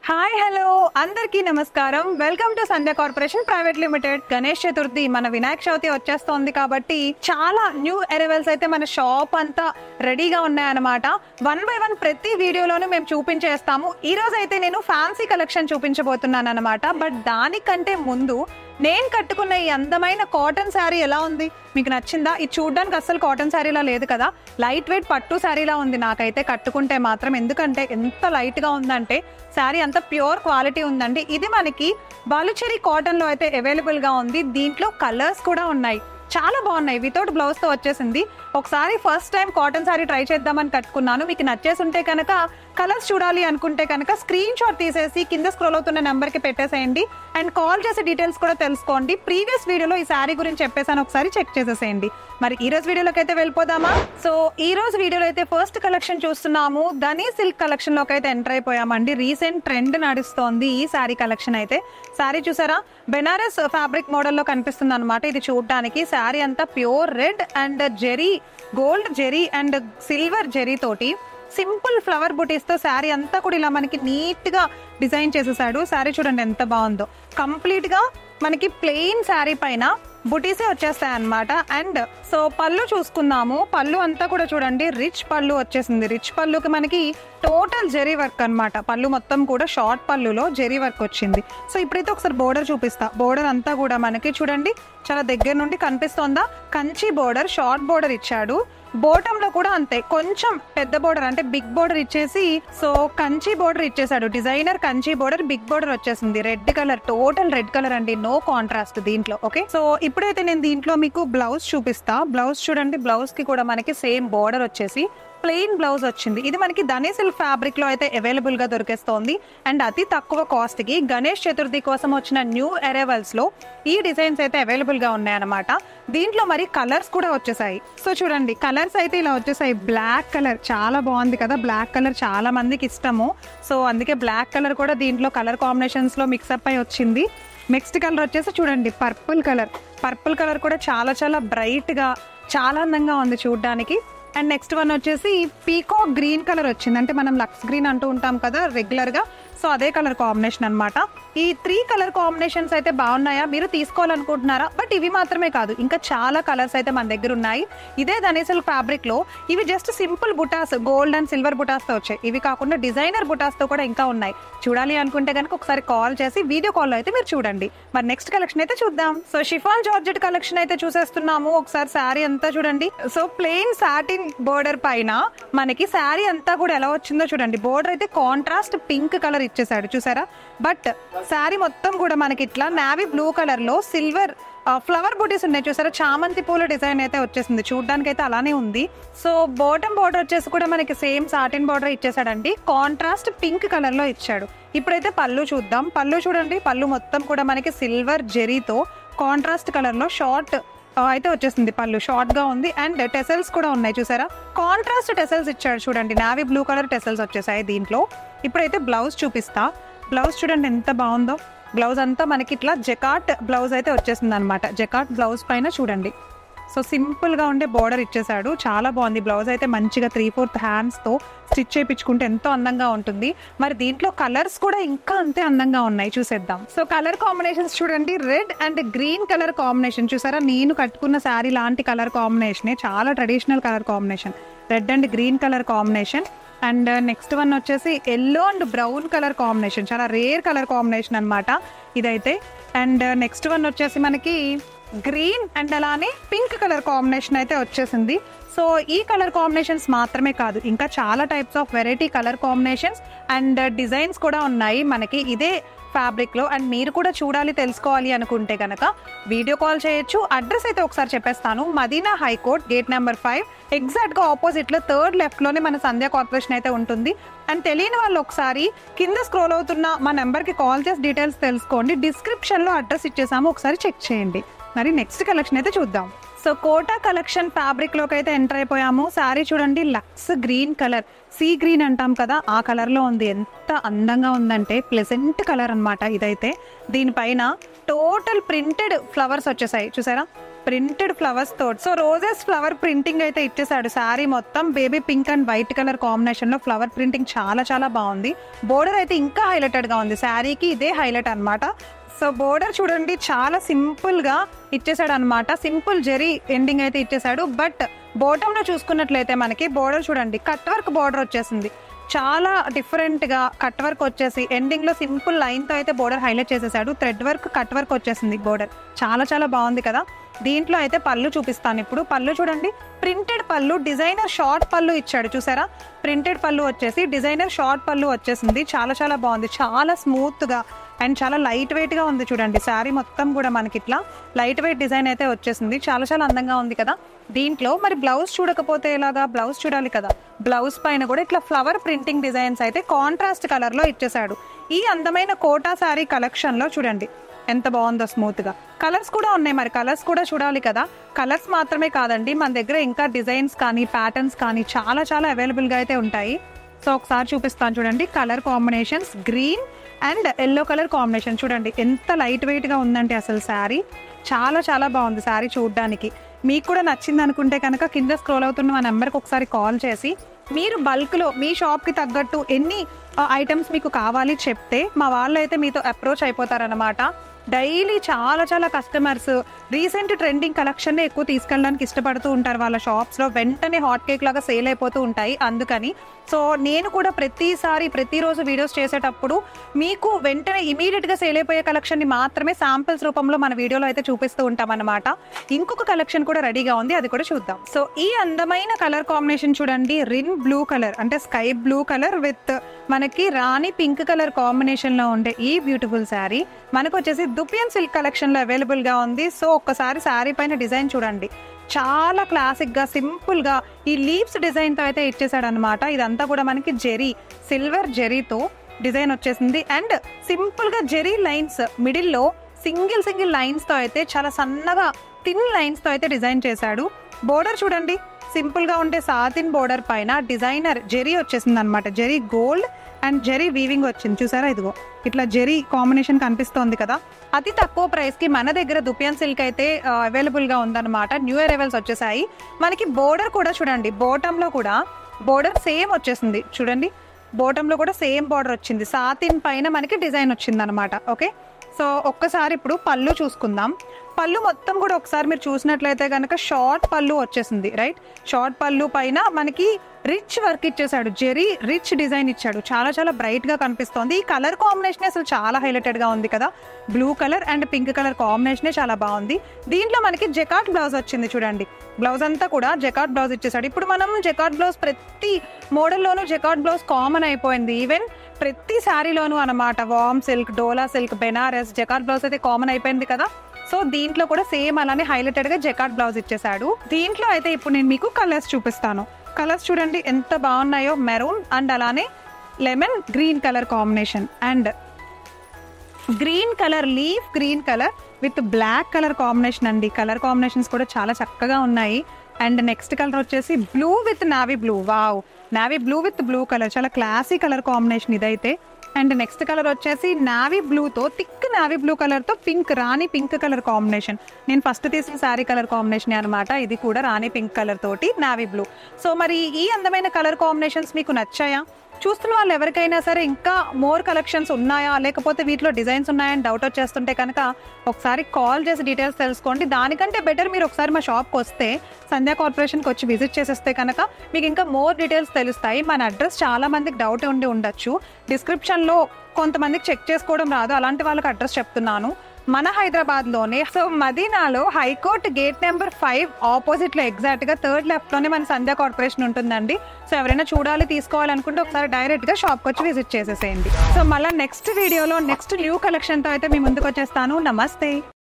Hi hello అందరికీ నమస్కారం. Welcome to Sandhya corporation private limited. Ganesh Chaturthi మన వినాయక చవితి వచ్చేస్తోంది కాబట్టి చాలా న్యూ అరైవల్స్ అయితే మన షాప్ అంతా రెడీగా ఉన్నాయన్నమాట. 1 by 1 ప్రతి వీడియోలోనూ మేము చూపించేస్తాము. ఈ రోజు అయితే నేను ఫ్యాన్సీ కలెక్షన్ చూపించబోతున్నాను అనమాట. బట్ దానికంటే ముందు నేను కట్టుకున్న ఈ అందమైన కాటన్ శారీ ఎలా ఉంది, మీకు నచ్చిందా? ఇది చూడడానికి అస్సలు కాటన్ శారీలా లేదు కదా, లైట్ వెయిట్ పట్టు శారీలా ఉంది నాకైతే కట్టుకుంటే మాత్రం. ఎందుకంటే ఎంత లైట్ గా ఉందంటే శారీ అంత ప్యూర్ క్వాలిటీ ఉందండి. ఇది మనకి బాలుచెరీ కాటన్ లో అయితే అవైలబుల్ గా ఉంది. దీంట్లో కలర్స్ కూడా ఉన్నాయి, చాలా బాగున్నాయి. వితౌట్ బ్లౌజ్ తో వచ్చేసింది. ఒకసారి first time cotton sari try చేద్దామని కట్టుకున్నాను. మీకు నచ్చేసి ఉంటే కనుక, కలర్స్ చూడాలి అనుకుంటే కనుక స్క్రీన్ షాట్ తీసేసి కింద స్క్రోల్ అవుతున్న నెంబర్ కి పెట్టేసేయండి అండ్ కాల్ చేసి డీటెయిల్స్ కూడా తెలుసుకోండి. ప్రీవియస్ వీడియోలో ఈ శారీ గురించి చెప్పేసాను, ఒకసారి చెక్ చేసేసేయండి. మరి ఈ రోజు వీడియోలోకి అయితే వెళ్ళిపోదామా? సో ఈ రోజు వీడియోలో అయితే ఫస్ట్ కలెక్షన్ చూస్తున్నాము. ధనీ సిల్క్ కలెక్షన్ లోకి అయితే ఎంటర్ అయిపోయామండి. రీసెంట్ ట్రెండ్ నడుస్తోంది ఈ శారీ కలెక్షన్ అయితే. శారీ చూసారా, బెనారస్ ఫ్యాబ్రిక్ మోడల్లో కనిపిస్తుంది అనమాట. ఇది చూడడానికి శారీ అంతా pure red and zari, gold zari and silver zari తోటి సింపుల్ ఫ్లవర్ బుటీస్ తో శారీ అంతా కూడా ఇలా మనకి నీట్ గా డిజైన్ చేసేసాడు. శారీ చూడండి ఎంత బాగుందో. కంప్లీట్ గా మనకి ప్లెయిన్ శారీ పైన బుటీసే వచ్చేస్తాయి అనమాట. అండ్ సో పళ్ళు చూసుకుందాము. పళ్ళు అంతా కూడా చూడండి రిచ్ పళ్ళు వచ్చేసింది. రిచ్ పళ్ళుకి మనకి టోటల్ జెరీ వర్క్ అనమాట. పళ్ళు మొత్తం కూడా షార్ట్ పళ్ళులో జెరీ వర్క్ వచ్చింది. సో ఇప్పుడైతే ఒకసారి బోర్డర్ చూపిస్తా. బోర్డర్ అంతా కూడా మనకి చూడండి చాలా దగ్గర నుండి కనిపిస్తోందా. కంచి బోర్డర్, షార్ట్ బోర్డర్ ఇచ్చాడు. బోటమ్ లో కూడా అంతే, కొంచెం పెద్ద బోర్డర్ అంటే బిగ్ బోర్డర్ ఇచ్చేసి సో కంచి బోర్డర్ ఇచ్చేసాడు. Designer Kanchi border, big border వచ్చేసింది. Red colour, total red colour అండి, నో కాంట్రాస్ట్ దీంట్లో. ఓకే, సో ఇప్పుడైతే నేను దీంట్లో మీకు బ్లౌజ్ చూపిస్తా. బ్లౌజ్ చూడండి, బ్లౌజ్ కి కూడా మనకి సేమ్ బోర్డర్ వచ్చేసి ప్లెయిన్ బ్లౌజ్ వచ్చింది. ఇది మనకి ధనీ సిల్క్ ఫ్యాబ్రిక్ లో అయితే అవైలబుల్ గా దొరికేస్తోంది అండ్ అతి తక్కువ కాస్ట్ కి. గణేష్ చతుర్థి కోసం వచ్చిన న్యూ అరైవల్స్ లో ఈ డిజైన్స్ అయితే అవైలబుల్ గా ఉన్నాయన్నమాట. దీంట్లో మరి కలర్స్ కూడా వచ్చేసాయి. సో చూడండి కలర్స్ అయితే ఇలా వచ్చేసాయి. బ్లాక్ కలర్ చాలా బాగుంది కదా, బ్లాక్ కలర్ చాలా మందికి ఇష్టము. సో అందుకే బ్లాక్ కలర్ కూడా దీంట్లో కలర్ కాంబినేషన్స్ లో మిక్సప్ అయి వచ్చింది. నెక్స్ట్ కలర్ వచ్చేసి చూడండి పర్పుల్ కలర్. పర్పుల్ కలర్ కూడా చాలా చాలా బ్రైట్ గా చాలా అందంగా ఉంది చూడడానికి. అండ్ నెక్స్ట్ వన్ వచ్చేసి పీకాక్ గ్రీన్ కలర్ వచ్చింది. అంటే మనం లక్స్ గ్రీన్ అంటూ ఉంటాం కదా రెగ్యులర్ గా, సో అదే కలర్ కాంబినేషన్ అనమాట. ఈ 3 కలర్ కాంబినేషన్స్ అయితే బాగున్నాయా, మీరు తీసుకోవాలనుకుంటున్నారా? బట్ ఇవి మాత్రమే కాదు, ఇంకా చాలా కలర్స్ అయితే మన దగ్గర ఉన్నాయి. ఇదే ధనీ సిల్క్ ఫ్యాబ్రిక్ లో ఇవి జస్ట్ సింపుల్ బుటాస్, గోల్డ్ అండ్ సిల్వర్ బుటాస్ తో వచ్చాయి. ఇవి కాకుండా డిజైనర్ బుటాస్ తో కూడా ఇంకా ఉన్నాయి. చూడాలి అనుకుంటే కనుక ఒకసారి కాల్ చేసి వీడియో కాల్ అయితే మీరు చూడండి. మరి నెక్స్ట్ కలెక్షన్ అయితే చూద్దాం. సో షిఫాన్ జార్జెట్ కలెక్షన్ అయితే చూసేస్తున్నాము. ఒకసారి శారీ అంతా చూడండి. సో ప్లెయిన్ సాటిన్ బోర్డర్ పైన మనకి శారీ అంతా కూడా ఎలా వచ్చిందో చూడండి. బోర్డర్ అయితే కాంట్రాస్ట్ పింక్ కలర్ ఇచ్చేసాడు చూసారా. బట్ శారీ మొత్తం కూడా మనకి ఇట్లా నావీ బ్లూ కలర్ లో సిల్వర్ ఫ్లవర్ బూటీస్ ఉన్నాయి చూసారా. చామంతి పూల డిజైన్ అయితే వచ్చేసింది, చూడడానికి అయితే అలానే ఉంది. సో బాటమ్ బోర్డర్ వచ్చేసి కూడా మనకి సేమ్ సాటిన్ బోర్డర్ ఇచ్చేసాడండి, కాంట్రాస్ట్ పింక్ కలర్ లో ఇచ్చాడు. ఇప్పుడైతే పళ్ళు చూద్దాం. పళ్ళు చూడండి, పళ్ళు మొత్తం కూడా మనకి సిల్వర్ జెరీతో కాంట్రాస్ట్ కలర్ లో షార్ట్ అయితే వచ్చేసింది. పళ్ళు షార్ట్ గా ఉంది అండ్ టెసల్స్ కూడా ఉన్నాయి చూసారా. కాంట్రాస్ట్ టెసల్స్ ఇచ్చాడు చూడండి, నావీ బ్లూ కలర్ టెసల్స్ వచ్చేసాయి దీంట్లో. ఇప్పుడైతే బ్లౌజ్ చూపిస్తా. బ్లౌజ్ చూడండి ఎంత బాగుందో. బ్లౌజ్ అంతా మనకి ఇట్లా జకాట్ బ్లౌజ్ అయితే వచ్చేసింది అనమాట. జకాట్ బ్లౌజ్ పైన చూడండి సో సింపుల్ గా ఉండే బోర్డర్ ఇచ్చేసాడు. చాలా బాగుంది బ్లౌజ్ అయితే. మంచిగా 3/4 హ్యాండ్స్ తో స్టిచ్ చేయించుకుంటే ఎంతో అందంగా ఉంటుంది. మరి దీంట్లో కలర్స్ కూడా ఇంకా అంతే అందంగా ఉన్నాయి, చూసేద్దాం. సో కలర్ కాంబినేషన్స్ చూడండి, red and green colour combination చూసారా. నేను కట్టుకున్న శారీ లాంటి కలర్ కాంబినేషన్, చాలా traditional colour combination, red and green colour combination. And next one వచ్చేసి yellow and brown colour combination, చాలా రేర్ కలర్ కాంబినేషన్ అనమాట ఇదైతే. అండ్ నెక్స్ట్ వన్ వచ్చేసి మనకి గ్రీన్ అండ్ అలానే పింక్ కలర్ కాంబినేషన్ అయితే వచ్చేసింది. సో ఈ కలర్ కాంబినేషన్స్ మాత్రమే కాదు, ఇంకా చాలా types of variety colour combinations and designs కూడా ఉన్నాయి మనకి ఇదే ఫ్యాబ్రిక్ లో. అండ్ మీరు కూడా చూడాలి, తెలుసుకోవాలి అనుకుంటే కనుక వీడియో కాల్ చేయొచ్చు. అడ్రస్ అయితే ఒకసారి చెప్పేస్తాను. Madina high court, gate number 5, exact గా ఆపోజిట్ లో 3rd లెఫ్ట్ లోనే మన సంధ్య కార్పొరేషన్ అయితే ఉంటుంది. అండ్ తెలియని వాళ్ళు ఒకసారి కింద స్క్రోల్ అవుతున్న మా నెంబర్ కి కాల్ చేసి డీటెయిల్స్ తెలుసుకోండి. డిస్క్రిప్షన్ లో అడ్రస్ ఇచ్చేసాము, ఒకసారి చెక్ చేయండి. మరి నెక్స్ట్ కలెక్షన్ అయితే చూద్దాం. సో కోటా కలెక్షన్ ఫ్యాబ్రిక్ లోకి అయితే ఎంటర్ అయిపోయాము. శారీ చూడండి looks green colour, sea green అంటాం కదా ఆ కలర్ లో ఉంది. ఎంత అందంగా ఉందంటే ప్లెజెంట్ కలర్ అనమాట ఇదైతే. దీనిపైన టోటల్ ప్రింటెడ్ ఫ్లవర్స్ వచ్చేసాయి చూసారా. ప్రింటెడ్ ఫ్లవర్స్ తోటి. సో రోజెస్ ఫ్లవర్ ప్రింటింగ్ అయితే ఇచ్చేసాడు. శారీ మొత్తం baby pink and white colour combination లో ఫ్లవర్ ప్రింటింగ్ చాలా చాలా బాగుంది. బోర్డర్ అయితే ఇంకా హైలైటెడ్ గా ఉంది. శారీకి ఇదే హైలైట్ అన్నమాట. సో బోర్డర్ చూడండి చాలా సింపుల్ గా ఇచ్చేసాడు అనమాట. సింపుల్ జెరీ ఎండింగ్ అయితే ఇచ్చేసాడు. బట్ బాటమ్ లో చూసుకున్నట్లయితే మనకి బోర్డర్ చూడండి కట్ వర్క్ బోర్డర్ వచ్చేసింది. చాలా డిఫరెంట్ గా కట్ వర్క్ వచ్చేసి ఎండింగ్ లో సింపుల్ లైన్ తో అయితే బోర్డర్ హైలైట్ చేసేసాడు. థ్రెడ్ వర్క్ కట్ వర్క్ వచ్చేసింది బోర్డర్. చాలా చాలా బాగుంది కదా. దీంట్లో అయితే పళ్ళు చూపిస్తాను ఇప్పుడు. పళ్ళు చూడండి ప్రింటెడ్ పళ్ళు, డిజైనర్ షార్ట్ పళ్ళు ఇచ్చాడు చూసారా. ప్రింటెడ్ పళ్ళు వచ్చేసి డిజైనర్ షార్ట్ పళ్ళు వచ్చేసింది. చాలా చాలా బాగుంది. చాలా స్మూత్ గా అండ్ చాలా లైట్ వెయిట్ గా ఉంది చూడండి. శారీ మొత్తం కూడా మనకి ఇట్లా లైట్ వెయిట్ డిజైన్ అయితే వచ్చేసింది. చాలా చాలా అందంగా ఉంది కదా. దీంట్లో మరి బ్లౌజ్ చూడకపోతే ఎలాగా, బ్లౌజ్ చూడాలి కదా. బ్లౌజ్ పైన కూడా ఇట్లా ఫ్లవర్ ప్రింటింగ్ డిజైన్స్ అయితే కాంట్రాస్ట్ కలర్ లో ఇచ్చేసాడు. ఈ అందమైన కోటా శారీ కలెక్షన్ లో చూడండి ఎంత బాగుందో స్మూత్ గా. కలర్స్ కూడా ఉన్నాయి, మరి కలర్స్ కూడా చూడాలి కదా. కలర్స్ మాత్రమే కాదండి, మన దగ్గర ఇంకా డిజైన్స్ కానీ ప్యాటర్న్స్ కానీ చాలా చాలా అవైలబుల్ గా అయితే ఉంటాయి. సో ఒకసారి చూపిస్తాను చూడండి. Colour combinations green and yellow colour combination చూడండి ఎంత లైట్ వెయిట్ గా ఉందంటే అసలు శారీ చాలా చాలా బాగుంది. శారీ చూడడానికి మీకు కూడా నచ్చింది అనుకుంటే కనుక కింద స్క్రోల్ అవుతున్న మా నెంబర్కి ఒకసారి కాల్ చేసి మీరు బల్క్లో మీ షాప్కి తగ్గట్టు ఎన్ని ఐటమ్స్ మీకు కావాలి చెప్తే మా వాళ్ళు అయితే మీతో అప్రోచ్ అయిపోతారనమాట. డైలీ చాలా చాలా కస్టమర్స్ రీసెంట్ ట్రెండింగ్ కలెక్షన్ ఎక్కువ తీసుకెళ్ళడానికి ఇష్టపడుతూ ఉంటారు. వాళ్ళ షాప్స్లో వెంటనే హాట్ కేక్ లాగా సేల్ అయిపోతూ ఉంటాయి. అందుకని సో నేను కూడా ప్రతిరోజు వీడియోస్ చేసేటప్పుడు మీకు వెంటనే ఇమీడియట్గా సేల్ అయిపోయే కలెక్షన్ని మాత్రమే శాంపిల్స్ రూపంలో మన వీడియోలో అయితే చూపిస్తూ ఉంటాం అనమాట. ఇంకొక కలెక్షన్ కూడా రెడీగా ఉంది, అది కూడా చూద్దాం. సో ఈ అందమైన కలర్ కాంబినేషన్ చూడండి. రిన్ బ్లూ కలర్ అంటే స్కై బ్లూ కలర్ విత్ మనకి రాణి పింక్ కలర్ కాంబినేషన్ లో ఉండే ఈ బ్యూటిఫుల్ శారీ మనకు వచ్చేసి దుపియన్ సిల్క్ కలెక్షన్ లో అవైలబుల్ గా ఉంది. సో ఒక్కసారి శారీ పైన డిజైన్ చూడండి. చాలా క్లాసిక్ గా సింపుల్ గా ఈ లీవ్స్ డిజైన్ తో అయితే ఇచ్చేసాడు అనమాట. ఇదంతా కూడా మనకి జెరీ సిల్వర్ జెరీతో డిజైన్ వచ్చేసింది. అండ్ సింపుల్ గా జెరీ లైన్స్ మిడిల్ లో సింగిల్ లైన్స్ తో అయితే చాలా సన్నగా థిన్ లైన్స్ తో అయితే డిజైన్ చేశాడు. బోర్డర్ చూడండి సింపుల్ గా ఉంటే సాతిన్ బోర్డర్ పైన డిజైనర్ జెరీ వచ్చేసింది అనమాట. Zari gold and zari weaving వచ్చింది చూసారా. ఇదిగో ఇట్లా జెరీ కాంబినేషన్ కనిపిస్తోంది కదా. అతి తక్కువ ప్రైస్ కి మన దగ్గర దుపియన్ సిల్క్ అయితే అవైలబుల్ గా ఉందన్నమాట. న్యూ అరైవల్స్ వచ్చేసాయి మనకి. బోర్డర్ కూడా చూడండి బాటమ్ లో కూడా బోర్డర్ సేమ్ వచ్చేసింది చూడండి. బాటమ్ లో కూడా సేమ్ బోర్డర్ వచ్చింది. సాతిన్ పైన మనకి డిజైన్ వచ్చింది అనమాట. ఓకే సో ఒక్కసారి ఇప్పుడు పళ్ళు చూసుకుందాం. పళ్ళు మొత్తం కూడా ఒకసారి మీరు చూసినట్లయితే కనుక షార్ట్ పళ్ళు వచ్చేసింది రైట్. షార్ట్ పళ్ళు పైన మనకి రిచ్ వర్క్ ఇచ్చేసాడు. జెరీ రిచ్ డిజైన్ ఇచ్చాడు. చాలా చాలా బ్రైట్ గా కనిపిస్తోంది. ఈ కలర్ కాంబినేషన్ అసలు చాలా హైలైటెడ్ గా ఉంది కదా. Blue colour and pink colour కాంబినేషనే చాలా బాగుంది. దీంట్లో మనకి జెకార్డ్ బ్లౌజ్ వచ్చింది చూడండి. బ్లౌజ్ అంతా కూడా జెకార్డ్ బ్లౌజ్ ఇచ్చేసాడు. ఇప్పుడు మనం జెకార్డ్ బ్లౌజ్ ప్రతి మోడల్లోనూ జెకార్డ్ బ్లౌజ్ కామన్ అయిపోయింది. ఈవెన్ ప్రతి శారీలోనూ అనమాట. వామ్ సిల్క్, డోలా సిల్క్, బెనారస్ జెకార్డ్ బ్లౌజ్ అయితే కామన్ అయిపోయింది కదా. సో దీంట్లో కూడా సేమ్ అలానే హైలైటెడ్ గా జెకార్డ్ బ్లౌజ్ ఇచ్చేసాడు. దీంట్లో అయితే ఇప్పుడు నేను మీకు కలర్స్ చూపిస్తాను. కలర్స్ చూడండి ఎంత బాగున్నాయో. మెరూన్ అండ్ అలానే lemon green colour combination and green colour leaf green colour with black colour combination అండి. కలర్ కాంబినేషన్స్ కూడా చాలా చక్కగా ఉన్నాయి. అండ్ నెక్స్ట్ కలర్ వచ్చేసి blue with navy blue. Wow, navy blue with blue colour చాలా classy colour combination ఇదైతే. And next colour వచ్చేసి navy బ్లూతో థిక్ నావీ బ్లూ కలర్తో పింక్ రాణి పింక్ కలర్ కాంబినేషన్. నేను ఫస్ట్ తీసిన శారీ కలర్ కాంబినేషన్ అనమాట. ఇది కూడా రాణి పింక్ కలర్ తోటి నావీ బ్లూ. సో మరి ఈ అందమైన కలర్ కాంబినేషన్స్ మీకు నచ్చాయా? చూస్తున్న వాళ్ళు ఎవరికైనా సరే ఇంకా మోర్ కలెక్షన్స్ ఉన్నాయా లేకపోతే వీటిలో డిజైన్స్ ఉన్నాయని డౌట్ వచ్చేస్తుంటే కనుక ఒకసారి కాల్ చేసి డీటెయిల్స్ తెలుసుకోండి. దానికంటే బెటర్ మీరు ఒకసారి మా షాప్కి వస్తే సంధ్యా కార్పొరేషన్కి వచ్చి విజిట్ చేసేస్తే కనుక మీకు ఇంకా మోర్ డీటెయిల్స్ తెలుస్తాయి. మన అడ్రస్ చాలా మందికి డౌట్ ఉండి ఉండొచ్చు. డిస్క్రిప్షన్లో కొంతమందికి చెక్ చేసుకోవడం రాదు, అలాంటి వాళ్ళకి అడ్రస్ చెప్తున్నాను. మన హైదరాబాద్లోనే సో మదీనాలో హైకోర్టు గేట్ నెంబర్ 5 ఆపోజిట్లో ఎగ్జాక్ట్గా థర్డ్ లెఫ్ట్లోనే మన సంధ్యా కార్పొరేషన్ ఉంటుందండి. సో ఎవరైనా చూడాలి తీసుకోవాలనుకుంటే ఒకసారి డైరెక్ట్గా షాప్కి వచ్చి విజిట్ చేసేసేయండి. సో మళ్ళీ నెక్స్ట్ వీడియోలో నెక్స్ట్ న్యూ కలెక్షన్తో అయితే మీ ముందుకు వచ్చేస్తాను. నమస్తే.